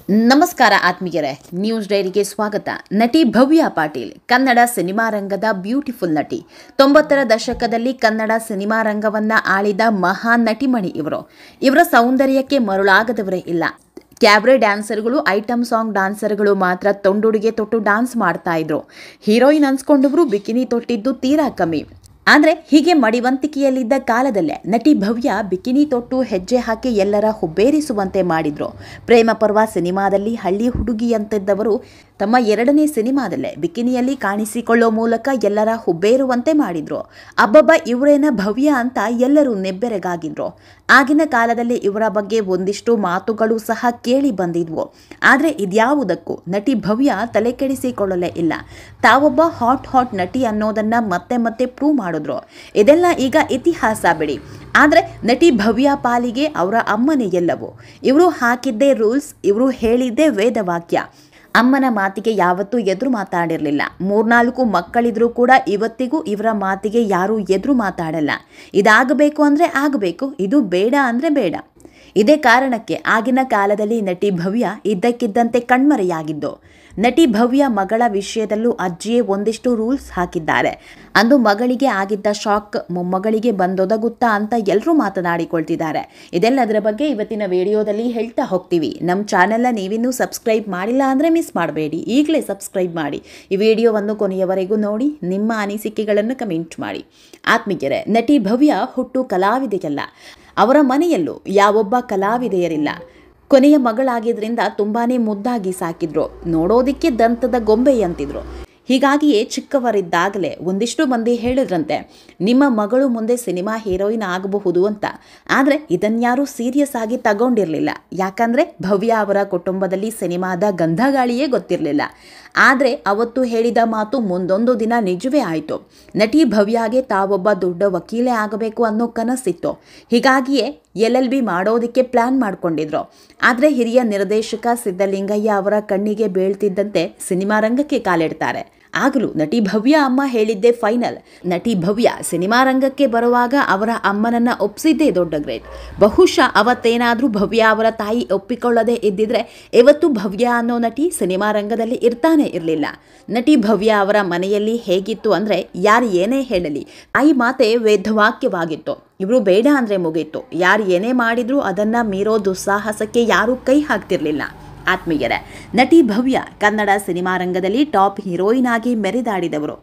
ನಮಸ್ಕಾರ ಆತ್ಮೀಯರೇ, ನ್ಯೂಸ್ ಡೈರಿಗೆ ಸ್ವಾಗತ. ನಟಿ ಭವ್ಯ ಪಾಟೀಲ್ ಕನ್ನಡ ಸಿನಿಮಾ ರಂಗದ ಬ್ಯೂಟಿಫುಲ್ ನಟಿ. 90ರ ದಶಕದಲ್ಲಿ ಕನ್ನಡ ಸಿನಿಮಾ ರಂಗವನ್ನ ಆಳಿದ ಮಹಾನ್ ನಟಿಮಣಿ ಇವರು. ಇವರ ಸೌಂದರ್ಯಕ್ಕೆ ಮರುಳಾಗದವರೇ ಇಲ್ಲ. ಕ್ಯಾಬ್ರೆ ಡ್ಯಾನ್ಸರ್ಗಳು, ಐಟಮ್ ಸಾಂಗ್ ಡ್ಯಾನ್ಸರ್ಗಳು ಮಾತ್ರ ತೊಂಡುಡುಗೆ ತೊಟ್ಟು ಡ್ಯಾನ್ಸ್ ಮಾಡ್ತಾ ಇದ್ರು. ಹೀರೋಯಿನ್ ಅನ್ಸ್ಕೊಂಡವರು ಬಿಕಿನಿ ತೊಟ್ಟಿದ್ದು ತೀರಾ ಕಮ್ಮಿ. ಆದರೆ ಹೀಗೆ ಮಡಿವಂತಿಕೆಯಲ್ಲಿದ್ದ ಕಾಲದಲ್ಲೇ ನಟಿ ಭವ್ಯ ಬಿಕಿನಿ ತೊಟ್ಟು ಹೆಜ್ಜೆ ಹಾಕಿ ಎಲ್ಲರ ಹುಬ್ಬೇರಿಸುವಂತೆ ಮಾಡಿದ್ರು. ಪ್ರೇಮ ಪರ್ವ ಸಿನಿಮಾದಲ್ಲಿ ಹಳ್ಳಿ ಹುಡುಗಿಯಂತಿದ್ದವರು ತಮ್ಮ 2ನೇ ಸಿನಿಮಾದಲ್ಲೇ ಬಿಕಿನಿಯಲ್ಲಿ ಕಾಣಿಸಿಕೊಳ್ಳೋ ಮೂಲಕ ಎಲ್ಲರ ಹುಬ್ಬೇರುವಂತೆ ಮಾಡಿದ್ರು. ಅಬ್ಬಬ್ಬ, ಇವರೇನ ಭವ್ಯ ಅಂತ ಎಲ್ಲರೂ ನೆಬ್ಬೆರಗಾಗಿದ್ರು. ಆಗಿನ ಕಾಲದಲ್ಲಿ ಇವರ ಬಗ್ಗೆ ಒಂದಿಷ್ಟು ಮಾತುಗಳು ಸಹ ಕೇಳಿ ಬಂದಿದ್ವು. ಆದರೆ ಇದ್ಯಾವುದಕ್ಕೂ ನಟಿ ಭವ್ಯ ತಲೆ ಕೆಡಿಸಿಕೊಳ್ಳಲೇ ಇಲ್ಲ. ತಾವೊಬ್ಬ ಹಾಟ್ ನಟಿ ಅನ್ನೋದನ್ನ ಮತ್ತೆ ಮತ್ತೆ ಪ್ರೂವ್ ಮಾಡಿದ್ರು. ಇದೆಲ್ಲ ಈಗ ಇತಿಹಾಸ ಬಿಡಿ. ಆದರೆ ನಟಿ ಭವ್ಯ ಪಾಲಿಗೆ ಅವರ ಅಮ್ಮನೇ ಎಲ್ಲವೂ. ಇವರು ಹಾಕಿದ್ದೇ ರೂಲ್ಸ್, ಇವರು ಹೇಳಿದ್ದೇ ವೇದವಾಕ್ಯ. ಅಮ್ಮನ ಮಾತಿಗೆ ಯಾವತ್ತೂ ಎದುರು ಮಾತಾಡಿರಲಿಲ್ಲ. 3-4 ಮಕ್ಕಳಿದ್ರೂ ಕೂಡ ಇವತ್ತಿಗೂ ಇವರ ಮಾತಿಗೆ ಯಾರೂ ಎದುರು ಮಾತಾಡಲ್ಲ. ಇದಾಗಬೇಕು ಅಂದರೆ ಆಗಬೇಕು, ಇದು ಬೇಡ ಅಂದರೆ ಬೇಡ. ಇದೇ ಕಾರಣಕ್ಕೆ ಆಗಿನ ಕಾಲದಲ್ಲಿ ನಟಿ ಭವ್ಯ ಇದ್ದಕ್ಕಿದ್ದಂತೆ ಕಣ್ಮರೆಯಾಗಿದ್ದು. ನಟಿ ಭವ್ಯ ಮಗಳ ವಿಷಯದಲ್ಲೂ ಅಜ್ಜಿಯೇ ಒಂದಿಷ್ಟು ರೂಲ್ಸ್ ಹಾಕಿದ್ದಾರೆ. ಅಂದು ಮಗಳಿಗೆ ಆಗಿದ್ದ ಶಾಕ್ ಮೊಮ್ಮಗಳಿಗೆ ಬಂದೊದಗುತ್ತಾ ಅಂತ ಎಲ್ಲರೂ ಮಾತನಾಡಿಕೊಳ್ತಿದ್ದಾರೆ. ಇದೆಲ್ಲದರ ಬಗ್ಗೆ ಇವತ್ತಿನ ವಿಡಿಯೋದಲ್ಲಿ ಹೇಳ್ತಾ ಹೋಗ್ತೀವಿ. ನಮ್ಮ ಚಾನೆಲ್ನ ನೀವಿನ್ನೂ ಸಬ್ಸ್ಕ್ರೈಬ್ ಮಾಡಿಲ್ಲ ಅಂದರೆ ಮಿಸ್ ಮಾಡಬೇಡಿ, ಈಗಲೇ ಸಬ್ಸ್ಕ್ರೈಬ್ ಮಾಡಿ. ಈ ವಿಡಿಯೋವನ್ನು ಕೊನೆಯವರೆಗೂ ನೋಡಿ, ನಿಮ್ಮ ಅನಿಸಿಕೆಗಳನ್ನು ಕಮೆಂಟ್ ಮಾಡಿ. ಆತ್ಮೀಯರೇ, ನಟಿ ಭವ್ಯ ಹುಟ್ಟು ಕಲಾವಿದೆಯಲ್ಲ, ಅವರ ಮನೆಯಲ್ಲೂ ಯಾವೊಬ್ಬ ಕಲಾವಿದೆಯರಿಲ್ಲ. ಕೊನೆಯ ಮಗಳಾಗಿದ್ರಿಂದ ತುಂಬಾನೇ ಮುದ್ದಾಗಿ ಸಾಕಿದ್ರು. ನೋಡೋದಿಕ್ಕೆ ದಂತದ ಗೊಂಬೆಯಂತಿದ್ರು. ಹೀಗಾಗಿಯೇ ಚಿಕ್ಕವರಿದ್ದಾಗಲೇ ಒಂದಿಷ್ಟು ಮಂದಿ ಹೇಳಿದ್ರಂತೆ, ನಿಮ್ಮ ಮಗಳು ಮುಂದೆ ಸಿನಿಮಾ ಹೀರೋಯಿನ್ ಆಗಬಹುದು ಅಂತ. ಆದರೆ ಇದನ್ಯಾರೂ ಸೀರಿಯಸ್ ಆಗಿ ತಗೊಂಡಿರಲಿಲ್ಲ. ಯಾಕಂದರೆ ಭವ್ಯ ಅವರ ಕುಟುಂಬದಲ್ಲಿ ಸಿನಿಮಾದ ಗಂಧಗಾಳಿಯೇ ಗೊತ್ತಿರಲಿಲ್ಲ. ಆದರೆ ಅವತ್ತು ಹೇಳಿದ ಮಾತು ಮುಂದೊಂದು ದಿನ ನಿಜವೇ ಆಯಿತು. ನಟಿ ಭವ್ಯಾಗೆ ತಾವೊಬ್ಬ ದೊಡ್ಡ ವಕೀಲೆ ಆಗಬೇಕು ಅನ್ನೋ ಕನಸಿತ್ತು. ಹೀಗಾಗಿಯೇ LLB ಮಾಡೋದಕ್ಕೆ ಪ್ಲಾನ್ ಮಾಡಿಕೊಂಡಿದ್ರು. ಆದರೆ ಹಿರಿಯ ನಿರ್ದೇಶಕ ಸಿದ್ದಲಿಂಗಯ್ಯ ಅವರ ಕಣ್ಣಿಗೆ ಬೀಳ್ತಿದ್ದಂತೆ ಸಿನಿಮಾ ರಂಗಕ್ಕೆ ಕಾಲಿಡ್ತಾರೆ. ಆಗಲೂ ನಟಿ ಭವ್ಯ ಅಮ್ಮ ಹೇಳಿದ್ದೇ ಫೈನಲ್. ನಟಿ ಭವ್ಯ ಸಿನಿಮಾ ರಂಗಕ್ಕೆ ಬರುವಾಗ ಅವರ ಅಮ್ಮನನ್ನ ಒಪ್ಪಿಸಿದ್ದೇ ದೊಡ್ಡ ಗ್ರೇಟ್. ಬಹುಶಃ ಅವತ್ತೇನಾದರೂ ಭವ್ಯ ಅವರ ತಾಯಿ ಒಪ್ಪಿಕೊಳ್ಳದೆ ಇದ್ದಿದ್ರೆ ಇವತ್ತು ಭವ್ಯ ಅನ್ನೋ ನಟಿ ಸಿನಿಮಾ ರಂಗದಲ್ಲಿ ಇರ್ತಾನೆ ಇರಲಿಲ್ಲ. ನಟಿ ಭವ್ಯ ಅವರ ಮನೆಯಲ್ಲಿ ಹೇಗಿತ್ತು ಅಂದರೆ, ಯಾರು ಏನೇ ಹೇಳಲಿ ತಾಯಿ ಮಾತೆ ವೇದವಾಕ್ಯವಾಗಿತ್ತು. ಇವರು ಬೇಡ ಅಂದರೆ ಮುಗೀತು. ಯಾರು ಏನೇ ಮಾಡಿದ್ರು ಅದನ್ನು ಮೀರೋ ದುಸ್ಸಾಹಸಕ್ಕೆ ಯಾರೂ ಕೈ ಹಾಕ್ತಿರ್ಲಿಲ್ಲ. ಆತ್ಮೀಯರೇ, ನಟಿ ಭವ್ಯ ಕನ್ನಡ ಸಿನಿಮಾ ರಂಗದಲ್ಲಿ ಟಾಪ್ ಹೀರೋಯಿನ್ ಆಗಿ ಮೆರೆದಾಡಿದವರು.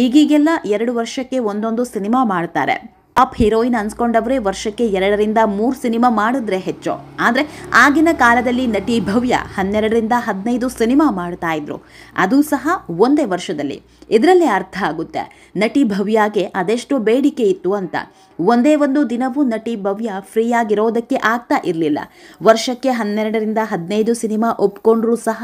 ಈಗೀಗೆಲ್ಲ 2 ವರ್ಷಕ್ಕೆ ಒಂದೊಂದು ಸಿನಿಮಾ ಮಾಡ್ತಾರೆ. ಟಾಪ್ ಹೀರೋಯಿನ್ ಅನ್ಸ್ಕೊಂಡವ್ರೆ ವರ್ಷಕ್ಕೆ 2-3 ಸಿನಿಮಾ ಮಾಡಿದ್ರೆ ಹೆಚ್ಚು. ಆದರೆ ಆಗಿನ ಕಾಲದಲ್ಲಿ ನಟಿ ಭವ್ಯ 12-15 ಸಿನಿಮಾ ಮಾಡ್ತಾ ಇದ್ರು. ಅದು ಸಹ ಒಂದೇ ವರ್ಷದಲ್ಲಿ. ಇದರಲ್ಲೇ ಅರ್ಥ ಆಗುತ್ತೆ ನಟಿ ಭವ್ಯಾಗೆ ಅದೆಷ್ಟು ಬೇಡಿಕೆ ಇತ್ತು ಅಂತ. ಒಂದೇ ಒಂದು ದಿನವೂ ನಟಿ ಭವ್ಯ ಫ್ರೀಯಾಗಿರೋದಕ್ಕೆ ಆಗ್ತಾ ಇರಲಿಲ್ಲ. ವರ್ಷಕ್ಕೆ 12-15 ಸಿನಿಮಾ ಒಪ್ಕೊಂಡ್ರೂ ಸಹ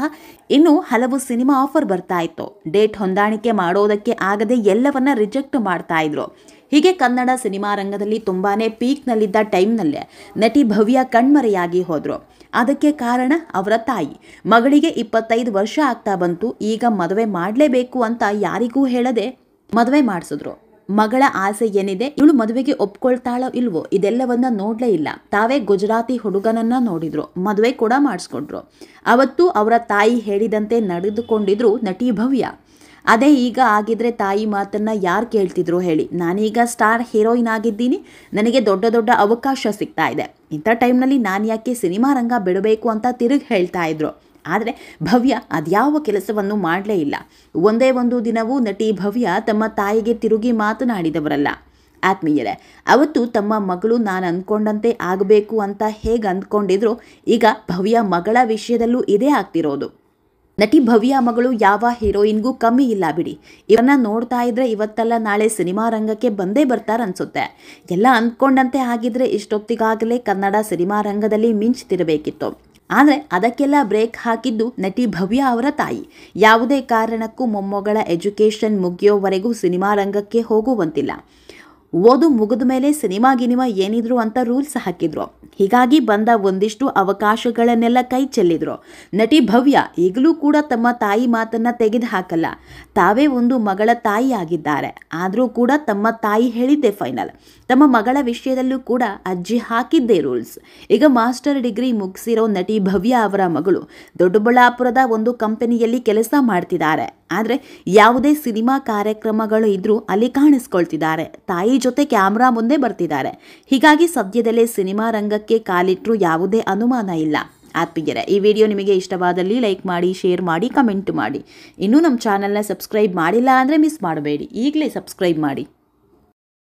ಇನ್ನೂ ಹಲವು ಸಿನಿಮಾ ಆಫರ್ ಬರ್ತಾ ಇತ್ತು. ಡೇಟ್ ಹೊಂದಾಣಿಕೆ ಮಾಡೋದಕ್ಕೆ ಆಗದೆ ಎಲ್ಲವನ್ನ ರಿಜೆಕ್ಟ್ ಮಾಡ್ತಾ ಇದ್ರು. ಹೀಗೆ ಕನ್ನಡ ಸಿನಿಮಾ ರಂಗದಲ್ಲಿ ತುಂಬಾನೇ ಪೀಕ್ನಲ್ಲಿದ್ದ ಟೈಮ್ನಲ್ಲೇ ನಟಿ ಭವ್ಯ ಕಣ್ಮರೆಯಾಗಿ ಹೋದ್ರು. ಅದಕ್ಕೆ ಕಾರಣ ಅವರ ತಾಯಿ. ಮಗಳಿಗೆ 25 ವರ್ಷ ಆಗ್ತಾ ಬಂತು. ಈಗ ಮದುವೆ ಮಾಡಲೇಬೇಕು ಅಂತ ಯಾರಿಗೂ ಹೇಳದೆ ಮದುವೆ ಮಾಡಿಸಿದ್ರು. ಮಗಳ ಆಸೆ ಏನಿದೆ, ಇವಳು ಮದುವೆಗೆ ಒಪ್ಕೊಳ್ತಾಳೋ ಇಲ್ವೋ ಇದೆಲ್ಲವನ್ನ ನೋಡ್ಲೇ ಇಲ್ಲ. ತಾವೇ ಗುಜರಾತಿ ಹುಡುಗನನ್ನ ನೋಡಿದ್ರು, ಮದುವೆ ಕೂಡ ಮಾಡಿಸ್ಕೊಂಡ್ರು. ಅವತ್ತು ಅವರ ತಾಯಿ ಹೇಳಿದಂತೆ ನಡೆದುಕೊಂಡಿದ್ರು ನಟಿ ಭವ್ಯ. ಅದೇ ಈಗ ಆಗಿದ್ರೆ ತಾಯಿ ಮಾತನ್ನ ಯಾರು ಕೇಳ್ತಿದ್ರು ಹೇಳಿ? ನಾನೀಗ ಸ್ಟಾರ್ ಹೀರೋಯಿನ್ ಆಗಿದ್ದೀನಿ, ನನಗೆ ದೊಡ್ಡ ದೊಡ್ಡ ಅವಕಾಶ ಸಿಗ್ತಾ ಇದೆ, ಇಂಥ ಟೈಮ್ನಲ್ಲಿ ನಾನು ಯಾಕೆ ಸಿನಿಮಾ ರಂಗ ಬಿಡಬೇಕು ಅಂತ ತಿರುಗಿ ಹೇಳ್ತಾ ಇದ್ರು. ಆದರೆ ಭವ್ಯ ಅದ್ಯಾವ ಕೆಲಸವನ್ನು ಮಾಡಲೇ ಇಲ್ಲ. ಒಂದೇ ಒಂದು ದಿನವೂ ನಟಿ ಭವ್ಯ ತಮ್ಮ ತಾಯಿಗೆ ತಿರುಗಿ ಮಾತನಾಡಿದವರಲ್ಲ. ಆತ್ಮೀಯರೇ, ಅವತ್ತು ತಮ್ಮ ಮಗಳು ನಾನು ಅಂದ್ಕೊಂಡಂತೆ ಆಗಬೇಕು ಅಂತ ಹೇಗೆ ಅಂದ್ಕೊಂಡಿದ್ರು, ಈಗ ಭವ್ಯ ಮಗಳ ವಿಷಯದಲ್ಲೂ ಇದೇ ಆಗ್ತಿರೋದು. ನಟಿ ಭವ್ಯ ಮಗಳು ಯಾವ ಹೀರೋಯಿನ್ಗೂ ಕಮ್ಮಿ ಇಲ್ಲ ಬಿಡಿ. ಇವನ್ನ ನೋಡ್ತಾ ಇದ್ರೆ ಇವತ್ತಲ್ಲ ನಾಳೆ ಸಿನಿಮಾ ರಂಗಕ್ಕೆ ಬಂದೇ ಬರ್ತಾರನ್ಸುತ್ತೆ. ಎಲ್ಲ ಅಂದ್ಕೊಂಡಂತೆ ಆಗಿದ್ರೆ ಇಷ್ಟೊತ್ತಿಗಾಗಲೇ ಕನ್ನಡ ಸಿನಿಮಾ ರಂಗದಲ್ಲಿ ಮಿಂಚ್ತಿರಬೇಕಿತ್ತು. ಆದರೆ ಅದಕ್ಕೆಲ್ಲ ಬ್ರೇಕ್ ಹಾಕಿದ್ದು ನಟಿ ಭವ್ಯ ಅವರ ತಾಯಿ. ಯಾವುದೇ ಕಾರಣಕ್ಕೂ ಮೊಮ್ಮಗಳ ಎಜುಕೇಷನ್ ಮುಗಿಯೋವರೆಗೂ ಸಿನಿಮಾ ರಂಗಕ್ಕೆ ಹೋಗುವಂತಿಲ್ಲ. ಓದು ಮುಗಿದ ಮೇಲೆ ಸಿನಿಮಾ ಗಿನಿಮಾ ಏನಿದ್ರು ಅಂತ ರೂಲ್ಸ್ ಹಾಕಿದ್ರು. ಹೀಗಾಗಿ ಬಂದ ಒಂದಿಷ್ಟು ಅವಕಾಶಗಳನ್ನೆಲ್ಲ ಕೈ ಚೆಲ್ಲಿದ್ರು. ನಟಿ ಭವ್ಯ ಈಗಲೂ ಕೂಡ ತಮ್ಮ ತಾಯಿ ಮಾತನ್ನ ತೆಗೆದು ಹಾಕಲ್ಲ. ತಾವೇ ಒಂದು ಮಗಳ ತಾಯಿ ಆಗಿದ್ದಾರೆ. ಆದರೂ ಕೂಡ ತಮ್ಮ ತಾಯಿ ಹೇಳಿದ್ದೆ ಫೈನಲ್. ತಮ್ಮ ಮಗಳ ವಿಷಯದಲ್ಲೂ ಕೂಡ ಅಜ್ಜಿ ಹಾಕಿದ್ದೇ ರೂಲ್ಸ್. ಈಗ ಮಾಸ್ಟರ್ ಡಿಗ್ರಿ ಮುಗಿಸಿರೋ ನಟಿ ಭವ್ಯ ಅವರ ಮಗಳು ದೊಡ್ಡಬಳ್ಳಾಪುರದ ಒಂದು ಕಂಪನಿಯಲ್ಲಿ ಕೆಲಸ ಮಾಡ್ತಿದ್ದಾರೆ. ಆದರೆ ಯಾವುದೇ ಸಿನಿಮಾ ಕಾರ್ಯಕ್ರಮಗಳು ಇದ್ರೂ ಅಲ್ಲಿ ಕಾಣಿಸ್ಕೊಳ್ತಿದ್ದಾರೆ. ತಾಯಿ ಜೊತೆ ಕ್ಯಾಮ್ರಾ ಮುಂದೆ ಬರ್ತಿದ್ದಾರೆ. ಹೀಗಾಗಿ ಸದ್ಯದಲ್ಲೇ ಸಿನಿಮಾ ರಂಗಕ್ಕೆ ಕಾಲಿಟ್ಟರು ಯಾವುದೇ ಅನುಮಾನ ಇಲ್ಲ. ಆತ್ಮೀಯರೇ, ಈ ವಿಡಿಯೋ ನಿಮಗೆ ಇಷ್ಟವಾದಲ್ಲಿ ಲೈಕ್ ಮಾಡಿ, ಶೇರ್ ಮಾಡಿ, ಕಮೆಂಟ್ ಮಾಡಿ. ಇನ್ನೂ ನಮ್ಮ ಚಾನಲ್ನ ಸಬ್ಸ್ಕ್ರೈಬ್ ಮಾಡಿಲ್ಲ ಅಂದರೆ ಮಿಸ್ ಮಾಡಬೇಡಿ, ಈಗಲೇ ಸಬ್ಸ್ಕ್ರೈಬ್ ಮಾಡಿ.